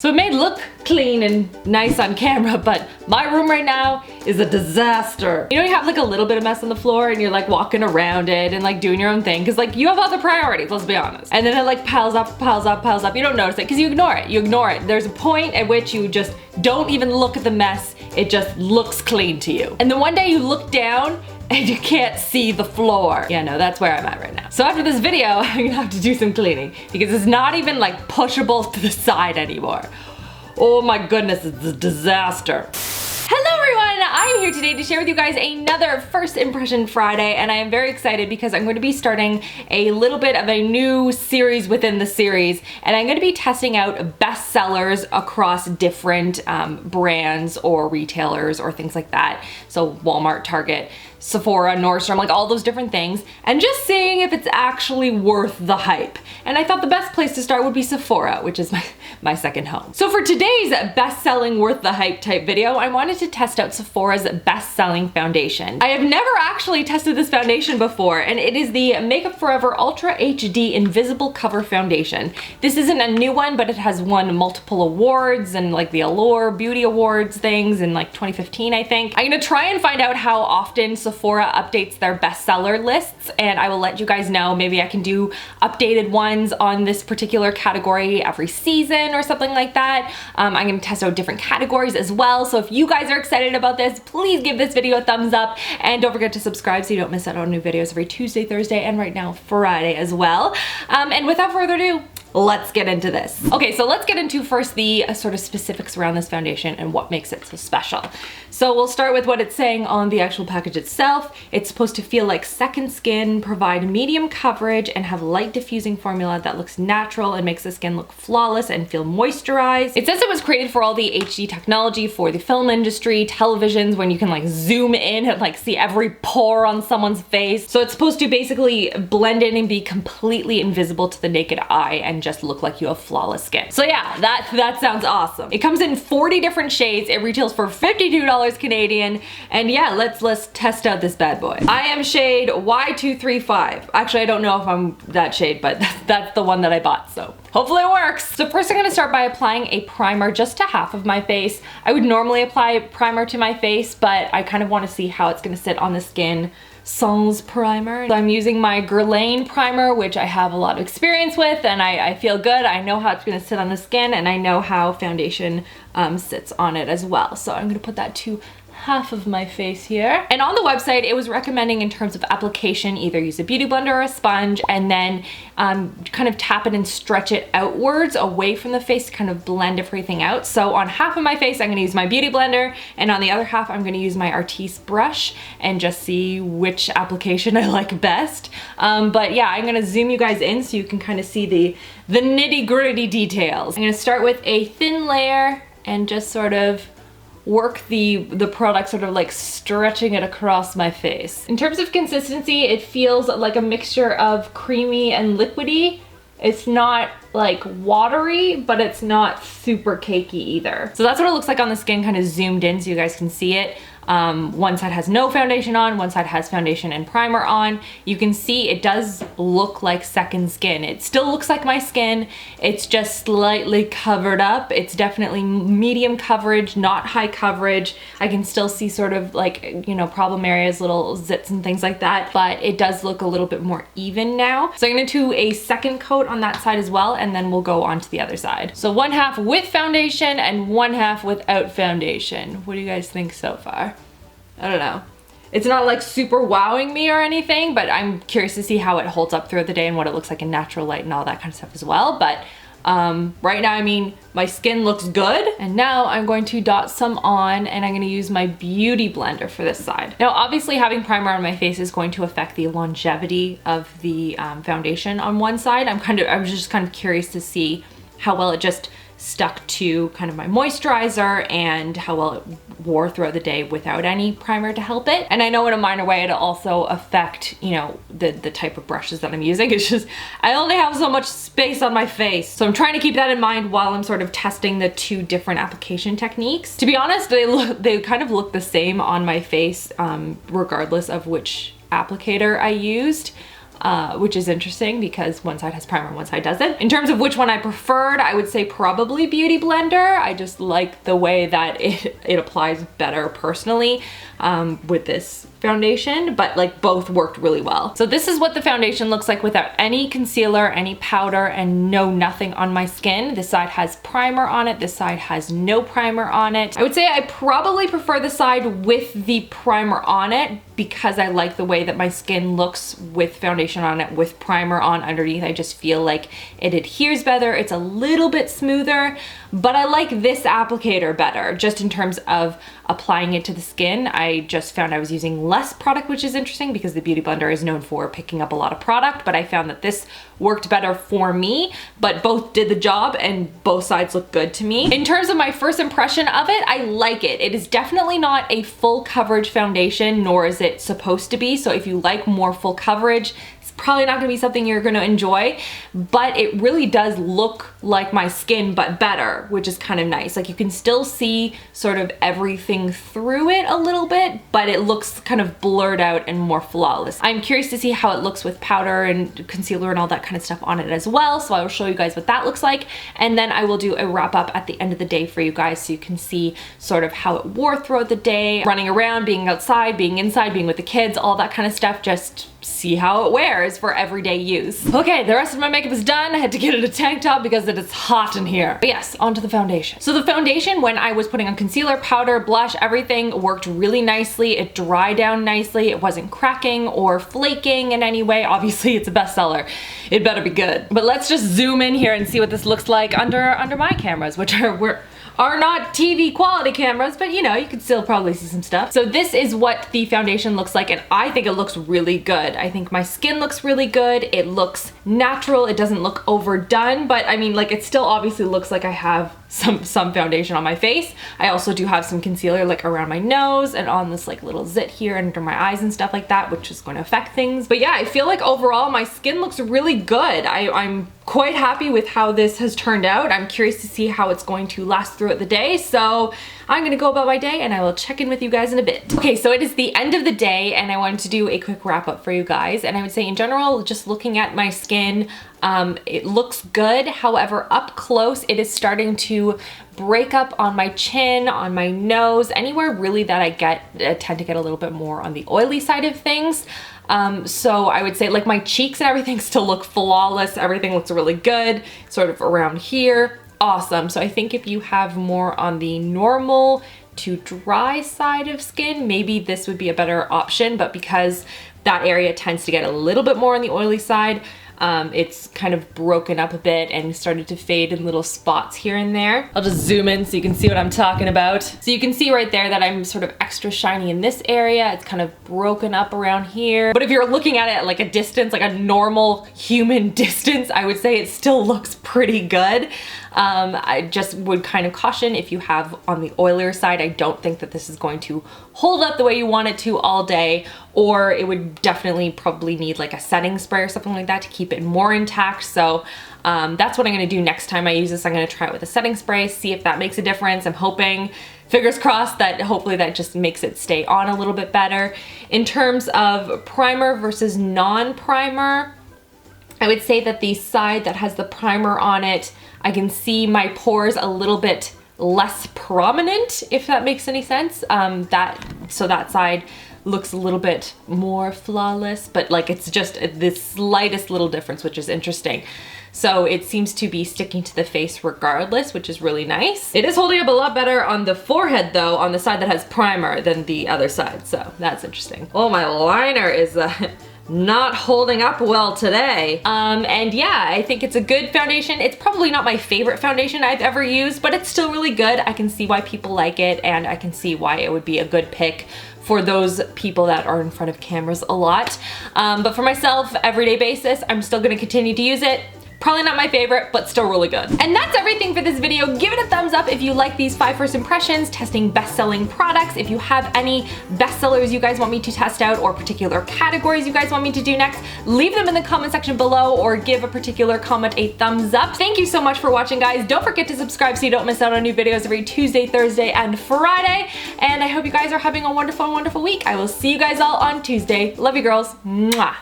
So it may look clean and nice on camera, but my room right now is a disaster. You know, you have like a little bit of mess on the floor and you're like walking around it and like doing your own thing because like you have other priorities, let's be honest. And then it like piles up, piles up, piles up. You don't notice it because you ignore it. You ignore it. There's a point at which you just don't even look at the mess. It just looks clean to you. And then one day you look down and you can't see the floor. Yeah, no, that's where I'm at right now. So after this video, I'm gonna have to do some cleaning because it's not even like pushable to the side anymore. Oh my goodness, it's a disaster. Hello everyone, I'm here today to share with you guys another First Impression Friday, and I am very excited because I'm going to be starting a little bit of a new series within the series, and I'm going to be testing out bestsellers across different brands or retailers or things like that. So Walmart, Target, Sephora, Nordstrom, like all those different things, and just seeing if it's actually worth the hype. And I thought the best place to start would be Sephora, which is my second home. So for today's best-selling worth the hype type video, I wanted to test out Sephora's best-selling foundation. I have never actually tested this foundation before, and it is the Makeup Forever Ultra HD Invisible Cover Foundation. This isn't a new one, but it has won multiple awards and like the Allure Beauty Awards things in like 2015, I think. I'm gonna try and find out how often Sephora updates their bestseller lists, and I will let you guys know. Maybe I can do updated ones on this particular category every season or something like that. I'm gonna test out different categories as well. So if you guys are excited about this, please give this video a thumbs up and don't forget to subscribe so you don't miss out on new videos every Tuesday, Thursday, and right now Friday as well. And without further ado, let's get into this. Okay, so let's get into first the sort of specifics around this foundation and what makes it so special. So we'll start with what it's saying on the actual package itself. It's supposed to feel like second skin, provide medium coverage, and have light diffusing formula that looks natural and makes the skin look flawless and feel moisturized. It says it was created for all the HD technology for the film industry, televisions, when you can like zoom in and like see every pore on someone's face. So it's supposed to basically blend in and be completely invisible to the naked eye and just look like you have flawless skin. So yeah, that sounds awesome. It comes in 40 different shades. It retails for $52 Canadian. And yeah, let's test out this bad boy. I am shade Y235. Actually, I don't know if I'm that shade, but that's the one that I bought, so hopefully it works. So first I'm gonna start by applying a primer just to half of my face. I would normally apply primer to my face, but I kind of want to see how it's gonna sit on the skin sans primer. So I'm using my Guerlain primer, which I have a lot of experience with, and I feel good. I know how it's gonna sit on the skin, and I know how foundation sits on it as well. So I'm gonna put that to half of my face here. And on the website, it was recommending in terms of application, either use a beauty blender or a sponge, and then kind of tap it and stretch it outwards away from the face to kind of blend everything out. So on half of my face, I'm gonna use my beauty blender, and on the other half, I'm gonna use my Artiste brush and just see which application I like best. But yeah, I'm gonna zoom you guys in so you can kind of see the nitty-gritty details. I'm gonna start with a thin layer and just sort of work the product, sort of like stretching it across my face. In terms of consistency, it feels like a mixture of creamy and liquidy. It's not like watery, but it's not super cakey either. So that's what it looks like on the skin, kind of zoomed in so you guys can see it. One side has no foundation on, one side has foundation and primer on. You can see it does look like second skin. It still looks like my skin. It's just slightly covered up. It's definitely medium coverage, not high coverage. I can still see sort of like, you know, problem areas, little zits and things like that, but it does look a little bit more even now. So I'm gonna do a second coat on that side as well, and then we'll go on to the other side. So one half with foundation and one half without foundation. What do you guys think so far? I don't know. It's not like super wowing me or anything, but I'm curious to see how it holds up throughout the day and what it looks like in natural light and all that kind of stuff as well. But right now, I mean, my skin looks good. And now I'm going to dot some on, and I'm gonna use my beauty blender for this side. Now, obviously having primer on my face is going to affect the longevity of the foundation on one side. I was just kind of curious to see how well it just stuck to kind of my moisturizer and how well it wore throughout the day without any primer to help it. And I know in a minor way it'll also affect, you know, the type of brushes that I'm using. It's just, I only have so much space on my face. So I'm trying to keep that in mind while I'm sort of testing the two different application techniques. To be honest, they kind of look the same on my face, regardless of which applicator I used. which is interesting because one side has primer and one side doesn't. In terms of which one I preferred, I would say probably Beauty Blender. I just like the way that it applies better personally with this foundation, but like both worked really well. So this is what the foundation looks like without any concealer, any powder, and nothing on my skin. This side has primer on it, this side has no primer on it. I would say I probably prefer the side with the primer on it because I like the way that my skin looks with foundation on it with primer on underneath. I just feel like it adheres better, it's a little bit smoother, but I like this applicator better just in terms of applying it to the skin. I just found I was using less product, which is interesting because the Beauty Blender is known for picking up a lot of product, but I found that this worked better for me, but both did the job and both sides look good to me. In terms of my first impression of it, I like it. It is definitely not a full coverage foundation, nor is it supposed to be. So if you like more full coverage, it's probably not gonna be something you're gonna enjoy, but it really does look like my skin, but better, which is kind of nice. Like you can still see sort of everything through it a little bit, but it looks kind of blurred out and more flawless. I'm curious to see how it looks with powder and concealer and all that kind of stuff on it as well. So I will show you guys what that looks like. And then I will do a wrap up at the end of the day for you guys so you can see sort of how it wore throughout the day, running around, being outside, being inside, being with the kids, all that kind of stuff. Just see how it wears for everyday use. Okay, the rest of my makeup is done. I had to get it a tank top because it is hot in here. But yes, onto the foundation. So the foundation, when I was putting on concealer, powder, blush, everything worked really nicely. It dried down nicely. It wasn't cracking or flaking in any way. Obviously, it's a bestseller. It better be good. But let's just zoom in here and see what this looks like under my cameras, which are not TV quality cameras, but you know, you could still probably see some stuff. So this is what the foundation looks like, and I think it looks really good. I think my skin looks really good. It looks natural. It doesn't look overdone, but I mean, like, it still obviously looks like I have some foundation on my face. I also do have some concealer like around my nose and on this like little zit here under my eyes and stuff like that, which is going to affect things. But yeah, I feel like overall my skin looks really good. I'm quite happy with how this has turned out. I'm curious to see how it's going to last throughout the day. So I'm gonna go about my day and I will check in with you guys in a bit. Okay, so it is the end of the day and I wanted to do a quick wrap up for you guys. And I would say in general, just looking at my skin, it looks good. However, up close, it is starting to break up on my chin, on my nose, anywhere really that I tend to get a little bit more on the oily side of things. So I would say like my cheeks and everything still look flawless. Everything looks really good, sort of around here. Awesome. So I think if you have more on the normal to dry side of skin, maybe this would be a better option, but because that area tends to get a little bit more on the oily side, it's kind of broken up a bit and started to fade in little spots here and there. I'll just zoom in so you can see what I'm talking about. So you can see right there that I'm sort of extra shiny in this area. It's kind of broken up around here. But if you're looking at it at like a distance, like a normal human distance, I would say it still looks pretty good. I just would kind of caution if you have on the oilier side, I don't think that this is going to hold up the way you want it to all day, or it would definitely probably need like a setting spray or something like that to keep it more intact. So that's what I'm gonna do next time I use this. I'm gonna try it with a setting spray, see if that makes a difference. I'm hoping, fingers crossed, that hopefully that just makes it stay on a little bit better. In terms of primer versus non-primer, I would say that the side that has the primer on it, I can see my pores a little bit less prominent, if that makes any sense. So that side looks a little bit more flawless, but like it's just the slightest little difference, which is interesting. So it seems to be sticking to the face regardless, which is really nice. It is holding up a lot better on the forehead though, on the side that has primer, than the other side. So that's interesting. Oh, my liner is not holding up well today. And yeah, I think it's a good foundation. It's probably not my favorite foundation I've ever used, but it's still really good. I can see why people like it, and I can see why it would be a good pick for those people that are in front of cameras a lot. But for myself, everyday basis, I'm still gonna continue to use it. Probably not my favorite, but still really good. And that's everything for this video. Give it a thumbs up if you like these 5 first impressions, testing best-selling products. If you have any bestsellers you guys want me to test out, or particular categories you guys want me to do next, leave them in the comment section below, or give a particular comment a thumbs up. Thank you so much for watching, guys. Don't forget to subscribe so you don't miss out on new videos every Tuesday, Thursday, and Friday. And I hope you guys are having a wonderful, wonderful week. I will see you guys all on Tuesday. Love you, girls. Mwah.